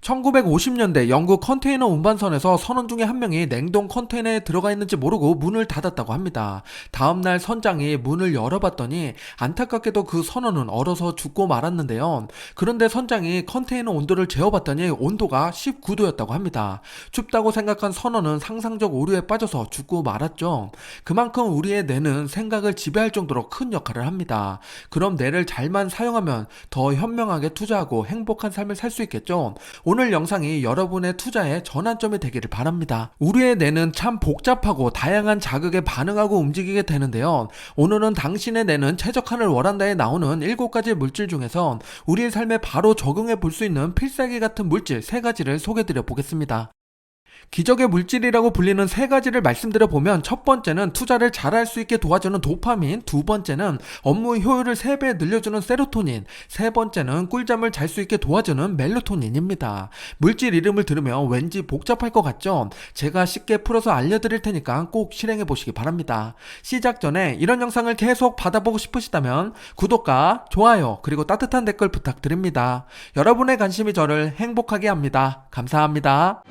1950년대 영국 컨테이너 운반선에서 선원 중에 한 명이 냉동 컨테이너에 들어가 있는지 모르고 문을 닫았다고 합니다. 다음날 선장이 문을 열어봤더니 안타깝게도 그 선원은 얼어서 죽고 말았는데요. 그런데 선장이 컨테이너 온도를 재어봤더니 온도가 19도였다고 합니다. 춥다고 생각한 선원은 상상적 오류에 빠져서 죽고 말았죠. 그만큼 우리의 뇌는 생각을 지배할 정도로 큰 역할을 합니다. 그럼 뇌를 잘만 사용하면 더 현명하게 투자하고 행복한 삶을 살 수 있겠죠. 오늘 영상이 여러분의 투자의 전환점이 되기를 바랍니다. 우리의 뇌는 참 복잡하고 다양한 자극에 반응하고 움직이게 되는데요. 오늘은 당신의 뇌는 최적화를 원한다에 나오는 7가지 물질 중에서 우리의 삶에 바로 적용해 볼 수 있는 필살기 같은 물질 3가지를 소개드려 보겠습니다. 기적의 물질이라고 불리는 3가지를 말씀드려 보면, 첫 번째는 투자를 잘할 수 있게 도와주는 도파민, 두 번째는 업무 효율을 3배 늘려주는 세로토닌, 세 번째는 꿀잠을 잘 수 있게 도와주는 멜로토닌입니다. 물질 이름을 들으면 왠지 복잡할 것 같죠? 제가 쉽게 풀어서 알려드릴 테니까 꼭 실행해 보시기 바랍니다. 시작 전에 이런 영상을 계속 받아보고 싶으시다면 구독과 좋아요 그리고 따뜻한 댓글 부탁드립니다. 여러분의 관심이 저를 행복하게 합니다. 감사합니다.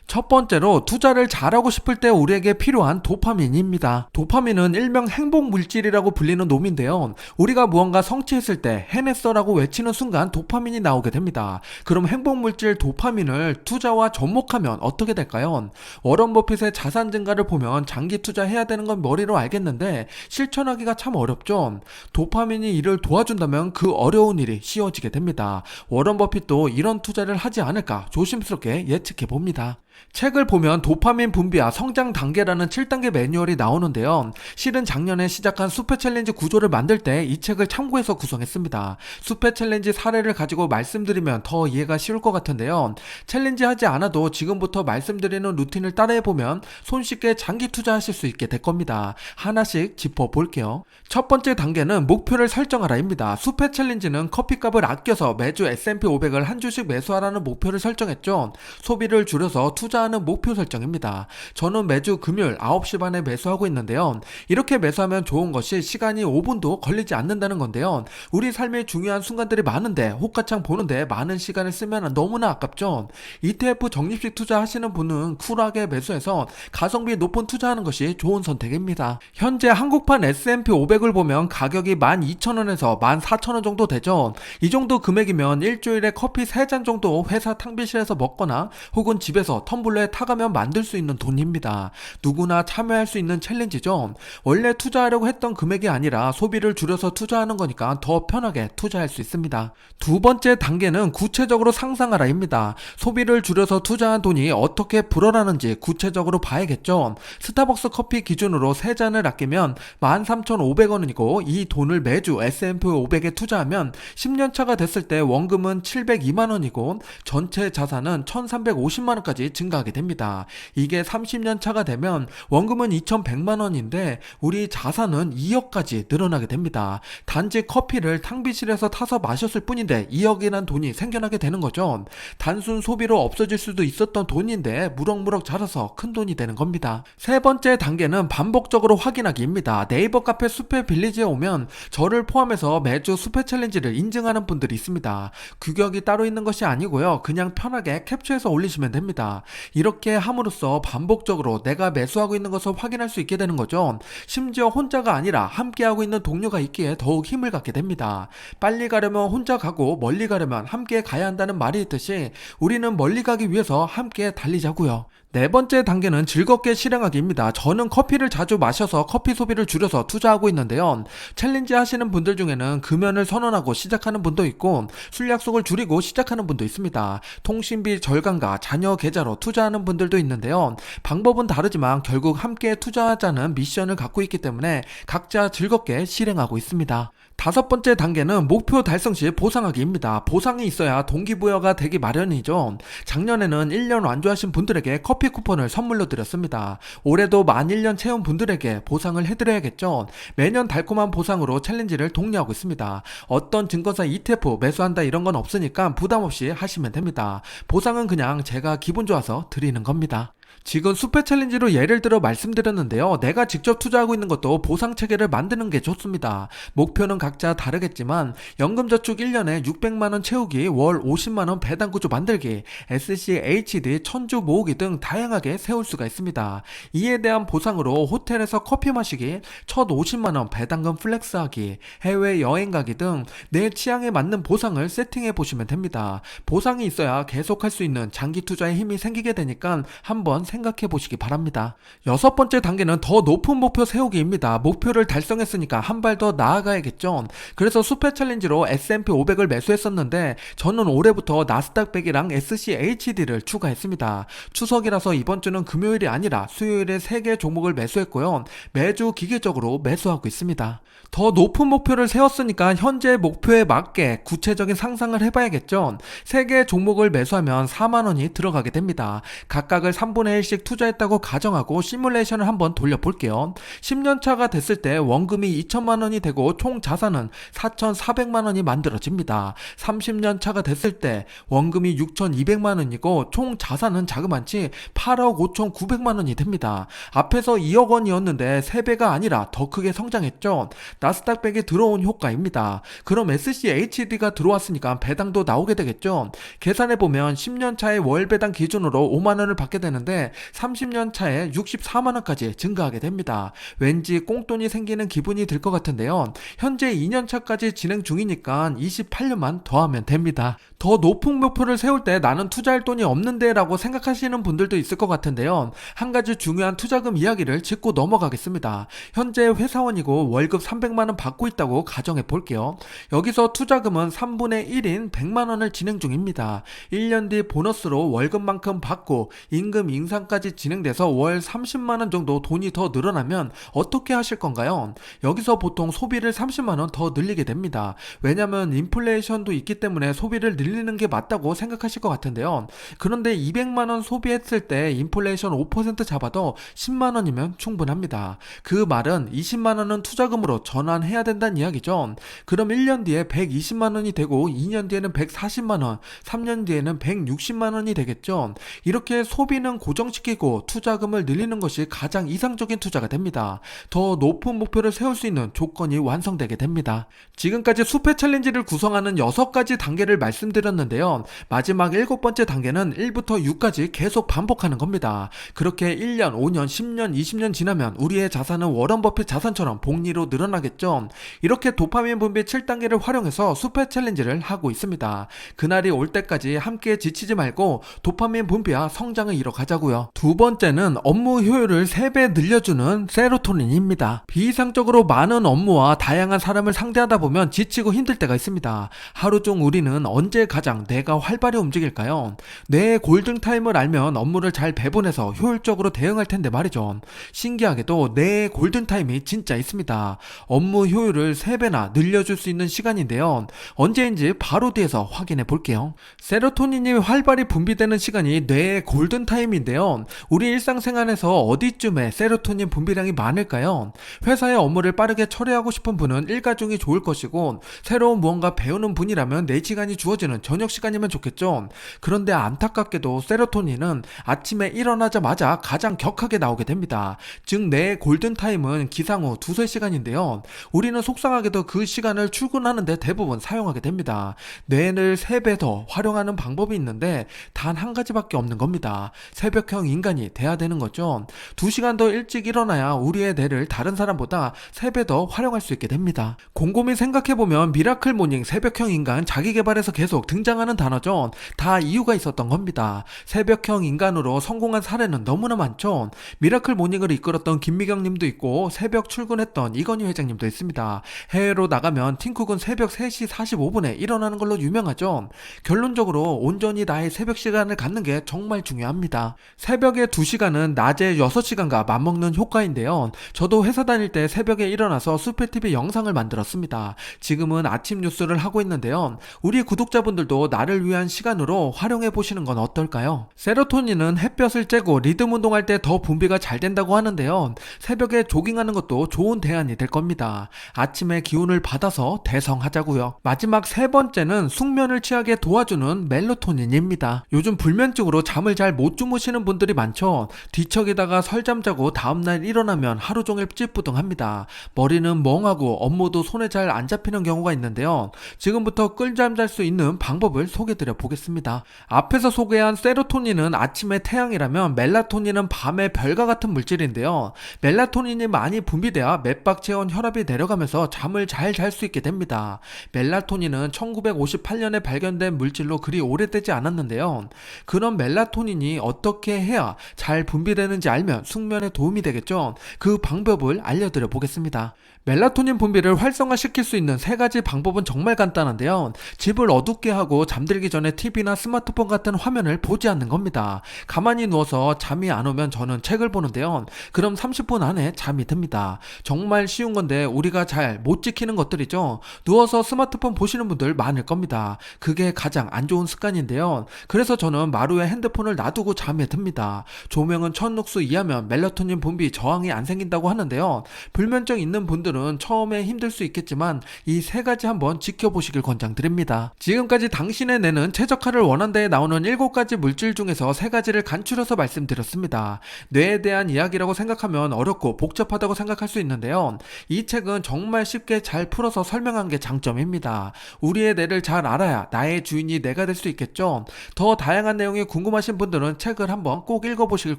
첫 번째로 투자를 잘하고 싶을 때 우리에게 필요한 도파민입니다. 도파민은 일명 행복물질이라고 불리는 놈인데요. 우리가 무언가 성취했을 때 해냈어라고 외치는 순간 도파민이 나오게 됩니다. 그럼 행복물질 도파민을 투자와 접목하면 어떻게 될까요? 워런 버핏의 자산 증가를 보면 장기 투자해야 되는 건 머리로 알겠는데 실천하기가 참 어렵죠. 도파민이 이를 도와준다면 그 어려운 일이 쉬워지게 됩니다. 워런 버핏도 이런 투자를 하지 않을까 조심스럽게 예측해 봅니다. 책을 보면 도파민 분비와 성장 단계라는 7단계 매뉴얼이 나오는데요. 실은 작년에 시작한 수페 챌린지 구조를 만들 때 이 책을 참고해서 구성했습니다. 수페 챌린지 사례를 가지고 말씀드리면 더 이해가 쉬울 것 같은데요. 챌린지 하지 않아도 지금부터 말씀드리는 루틴을 따라해보면 손쉽게 장기 투자하실 수 있게 될 겁니다. 하나씩 짚어볼게요. 첫 번째 단계는 목표를 설정하라입니다. 수페 챌린지는 커피값을 아껴서 매주 S&P 500을 한 주씩 매수하라는 목표를 설정했죠. 소비를 줄여서 투자하는 목표 설정입니다. 저는 매주 금요일 9시 반에 매수하고 있는데요. 이렇게 매수하면 좋은 것이 시간이 5분도 걸리지 않는다는 건데요. 우리 삶에 중요한 순간들이 많은데 호가창 보는데 많은 시간을 쓰면 너무나 아깝죠. ETF 적립식 투자하시는 분은 쿨하게 매수해서 가성비 높은 투자하는 것이 좋은 선택입니다. 현재 한국판 S&P 500을 보면 가격이 12,000원에서 14,000원 정도 되죠. 이 정도 금액이면 일주일에 커피 3잔 정도 회사 탕비실에서 먹거나 혹은 집에서 텀블러에 타가며 만들 수 있는 돈입니다. 누구나 참여할 수 있는 챌린지죠. 원래 투자하려고 했던 금액이 아니라 소비를 줄여서 투자하는 거니까 더 편하게 투자할 수 있습니다. 두 번째 단계는 구체적으로 상상하라입니다. 소비를 줄여서 투자한 돈이 어떻게 불어나는지 구체적으로 봐야겠죠. 스타벅스 커피 기준으로 3잔을 아끼면 13,500원이고 이 돈을 매주 S&P 500에 투자하면 10년차가 됐을 때 원금은 702만원이고 전체 자산은 1,350만원까지 증가하게 됩니다. 이게 30년 차가 되면 원금은 2,100만원인데 우리 자산은 2억까지 늘어나게 됩니다. 단지 커피를 탕비실에서 타서 마셨을 뿐인데 2억이란 돈이 생겨나게 되는 거죠. 단순 소비로 없어질 수도 있었던 돈인데 무럭무럭 자라서 큰 돈이 되는 겁니다. 세 번째 단계는 반복적으로 확인하기입니다. 네이버 카페 수페 빌리지에 오면 저를 포함해서 매주 수페 챌린지를 인증하는 분들이 있습니다. 규격이 따로 있는 것이 아니고요. 그냥 편하게 캡처해서 올리시면 됩니다. 이렇게 함으로써 반복적으로 내가 매수하고 있는 것을 확인할 수 있게 되는 거죠. 심지어 혼자가 아니라 함께하고 있는 동료가 있기에 더욱 힘을 갖게 됩니다. 빨리 가려면 혼자 가고 멀리 가려면 함께 가야 한다는 말이 있듯이 우리는 멀리 가기 위해서 함께 달리자고요. 네 번째 단계는 즐겁게 실행하기입니다. 저는 커피를 자주 마셔서 커피 소비를 줄여서 투자하고 있는데요. 챌린지 하시는 분들 중에는 금연을 선언하고 시작하는 분도 있고 술 약속을 줄이고 시작하는 분도 있습니다. 통신비 절감과 자녀 계좌로 투자하는 분들도 있는데요. 방법은 다르지만 결국 함께 투자하자는 미션을 갖고 있기 때문에 각자 즐겁게 실행하고 있습니다. 다섯 번째 단계는 목표 달성 시 보상하기입니다. 보상이 있어야 동기부여가 되기 마련이죠. 작년에는 1년 완주하신 분들에게 커피 쿠폰을 선물로 드렸습니다. 올해도 만 1년 채운 분들에게 보상을 해드려야겠죠. 매년 달콤한 보상으로 챌린지를 독려하고 있습니다. 어떤 증권사 ETF 매수한다 이런 건 없으니까 부담 없이 하시면 됩니다. 보상은 그냥 제가 기분 좋아서 드리는 겁니다. 지금 수페 챌린지로 예를 들어 말씀드렸는데요. 내가 직접 투자하고 있는 것도 보상 체계를 만드는 게 좋습니다. 목표는 각자 다르겠지만 연금저축 1년에 600만원 채우기, 월 50만원 배당구조 만들기, SCHD 천주 모으기 등 다양하게 세울 수가 있습니다. 이에 대한 보상으로 호텔에서 커피 마시기, 첫 50만원 배당금 플렉스하기, 해외 여행 가기 등 내 취향에 맞는 보상을 세팅해 보시면 됩니다. 보상이 있어야 계속할 수 있는 장기 투자에 힘이 생기게 되니까 한번 생각해 보시기 바랍니다. 여섯 번째 단계는 더 높은 목표 세우기입니다. 목표를 달성했으니까 한 발 더 나아가야겠죠. 그래서 수페 챌린지로 S&P 500을 매수했었는데 저는 올해부터 나스닥 100이랑 SCHD를 추가했습니다. 추석이라서 이번 주는 금요일이 아니라 수요일에 3개 종목을 매수했고요. 매주 기계적으로 매수하고 있습니다. 더 높은 목표를 세웠으니까 현재 목표에 맞게 구체적인 상상을 해봐야겠죠. 3개 종목을 매수하면 4만원이 들어가게 됩니다. 각각을 3분의 1씩 투자했다고 가정하고 시뮬레이션을 한번 돌려볼게요. 10년차가 됐을 때 원금이 2천만원이 되고 총 자산은 4,400만원이 만들어집니다. 30년차가 됐을 때 원금이 6,200만원이고 총 자산은 자그만치 8억 5,900만원이 됩니다. 앞에서 2억 원이었는데 3배가 아니라 더 크게 성장했죠. 나스닥 100에 들어온 효과입니다. 그럼 SCHD가 들어왔으니까 배당도 나오게 되겠죠. 계산해보면 10년차의 월 배당 기준으로 5만원을 받게 되는데 30년차에 64만원까지 증가하게 됩니다. 왠지 꽁돈이 생기는 기분이 들 것 같은데요. 현재 2년차까지 진행 중이니까 28년만 더하면 됩니다. 더 높은 목표를 세울 때 나는 투자할 돈이 없는데 라고 생각하시는 분들도 있을 것 같은데요. 한 가지 중요한 투자금 이야기를 짚고 넘어가겠습니다. 현재 회사원이고 월급 300만원 받고 있다고 가정해 볼게요. 여기서 투자금은 3분의 1인 100만원을 진행 중입니다. 1년 뒤 보너스로 월급만큼 받고 임금 인상까지 진행돼서 월 30만원 정도 돈이 더 늘어나면 어떻게 하실 건가요? 여기서 보통 소비를 30만원 더 늘리게 됩니다. 왜냐면 인플레이션도 있기 때문에 소비를 늘리는 게 맞다고 생각하실 것 같은데요. 그런데 200만원 소비했을 때 인플레이션 5% 잡아도 10만원이면 충분합니다. 그 말은 20만원은 투자금으로 전환해야 된다는 이야기죠. 그럼 1년 뒤에 120만원이 되고 2년 뒤에는 140만원, 3년 뒤에는 160만원이 되겠죠. 이렇게 소비는 고정시키고 투자금을 늘리는 것이 가장 이상적인 투자가 됩니다. 더 높은 목표를 세울 수 있는 조건이 완성되게 됩니다. 지금까지 수페 챌린지를 구성하는 6가지 단계를 말씀드렸는데요. 마지막 7번째 단계는 1부터 6까지 계속 반복하는 겁니다. 그렇게 1년, 5년, 10년, 20년 지나면 우리의 자산은 워런 버핏 자산처럼 복리로 늘어나겠죠. 이렇게 도파민 분비 7단계를 활용해서 수페 챌린지를 하고 있습니다. 그날이 올 때까지 함께 지치지 말고 도파민 분비와 성장을 이뤄가자고요. 두 번째는 업무 효율을 3배 늘려주는 세로토닌입니다. 비이상적으로 많은 업무와 다양한 사람을 상대하다 보면 지치고 힘들 때가 있습니다. 하루 중 우리는 언제 가장 뇌가 활발히 움직일까요? 뇌의 골든타임을 알면 업무를 잘 배분해서 효율적으로 대응할 텐데 말이죠. 신기하게도 뇌의 골든타임이 진짜 있습니다. 업무 효율을 3배나 늘려줄 수 있는 시간인데요. 언제인지 바로 뒤에서 확인해 볼게요. 세로토닌이 활발히 분비되는 시간이 뇌의 골든타임인데요. 우리 일상생활에서 어디쯤에 세로토닌 분비량이 많을까요? 회사의 업무를 빠르게 처리하고 싶은 분은 일과 중이 좋을 것이고 새로운 무언가 배우는 분이라면 4시간이 주어지는 저녁 시간이면 좋겠죠. 그런데 안타깝게도 세로토닌은 아침에 일어나자마자 가장 격하게 나오게 됩니다. 즉 뇌의 골든타임은 기상 후 2-3시간인데요. 우리는 속상하게도 그 시간을 출근하는데 대부분 사용하게 됩니다. 뇌를 3배 더 활용하는 방법이 있는데 단 한 가지밖에 없는 겁니다. 새벽형 인간이 돼야 되는 거죠. 2시간 더 일찍 일어나야 우리의 뇌를 다른 사람보다 3배 더 활용할 수 있게 됩니다. 곰곰이 생각해보면 미라클 모닝, 새벽형 인간, 자기계발에서 계속 등장하는 단어죠. 다 이유가 있었던 겁니다. 새벽형 인간으로 성공한 사례는 너무나 많죠. 미라클 모닝을 이끌었던 김미경 님도 있고 새벽 출근했던 이건희 회장님도 있습니다. 해외로 나가면 팀쿡은 새벽 3시 45분에 일어나는 걸로 유명하죠. 결론적으로 온전히 나의 새벽 시간을 갖는 게 정말 중요합니다. 새벽에 2시간은 낮에 6시간과 맞먹는 효과인데요. 저도 회사 다닐 때 새벽에 일어나서 수페TV 영상을 만들었습니다. 지금은 아침 뉴스를 하고 있는데요. 우리 구독자분들도 나를 위한 시간으로 활용해 보시는 건 어떨까요? 세로토닌은 햇볕을 쬐고 리듬 운동할 때 더 분비가 잘 된다고 하는데요. 새벽에 조깅하는 것도 좋은 대안이 될 겁니다. 아침에 기운을 받아서 대성하자고요. 마지막 3번째는 숙면을 취하게 도와주는 멜로토닌입니다. 요즘 불면증으로 잠을 잘 못 주무시는 분들 분들이 많죠. 뒤척이다가 설잠 자고 다음날 일어나면 하루 종일 찌뿌둥합니다. 머리는 멍하고 업무도 손에 잘 안 잡히는 경우가 있는데요. 지금부터 꿀잠 잘 수 있는 방법을 소개드려 보겠습니다. 앞에서 소개한 세로토닌은 아침의 태양이라면 멜라토닌은 밤의 별과 같은 물질인데요. 멜라토닌이 많이 분비돼야 맥박 체온 혈압이 내려가면서 잠을 잘 잘 수 있게 됩니다. 멜라토닌은 1958년에 발견된 물질로 그리 오래되지 않았는데요. 그런 멜라토닌이 어떻게 해야 잘 분비되는지 알면 숙면에 도움이 되겠죠. 그 방법을 알려드려 보겠습니다. 멜라토닌 분비를 활성화시킬 수 있는 세 가지 방법은 정말 간단한데요. 집을 어둡게 하고 잠들기 전에 TV나 스마트폰 같은 화면을 보지 않는 겁니다. 가만히 누워서 잠이 안 오면 저는 책을 보는데요. 그럼 30분 안에 잠이 듭니다. 정말 쉬운 건데 우리가 잘 못 지키는 것들이죠. 누워서 스마트폰 보시는 분들 많을 겁니다. 그게 가장 안 좋은 습관인데요. 그래서 저는 마루에 핸드폰을 놔두고 잠에 듭니다. 조명은 1000룩스 이하면 멜라토닌 분비 저항이 안 생긴다고 하는데요. 불면증 있는 분들은 처음에 힘들 수 있겠지만 이 세 가지 한번 지켜보시길 권장드립니다. 지금까지 당신의 뇌는 최적화를 원한다에 나오는 7가지 물질 중에서 3가지를 간추려서 말씀드렸습니다. 뇌에 대한 이야기라고 생각하면 어렵고 복잡하다고 생각할 수 있는데요. 이 책은 정말 쉽게 잘 풀어서 설명한 게 장점입니다. 우리의 뇌를 잘 알아야 나의 주인이 내가 될 수 있겠죠. 더 다양한 내용이 궁금하신 분들은 책을 한번 꼭 읽어보시길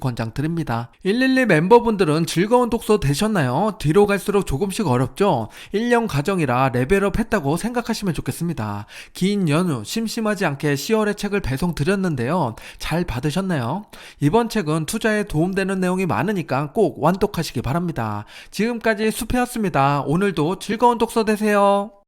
권장드립니다. 112 멤버분들은 즐거운 독서 되셨나요? 뒤로 갈수록 조금씩 어렵죠? 1년 과정이라 레벨업 했다고 생각하시면 좋겠습니다. 긴 연휴 심심하지 않게 10월에 책을 배송 드렸는데요. 잘 받으셨나요? 이번 책은 투자에 도움되는 내용이 많으니까 꼭 완독하시기 바랍니다. 지금까지 수페였습니다. 오늘도 즐거운 독서 되세요.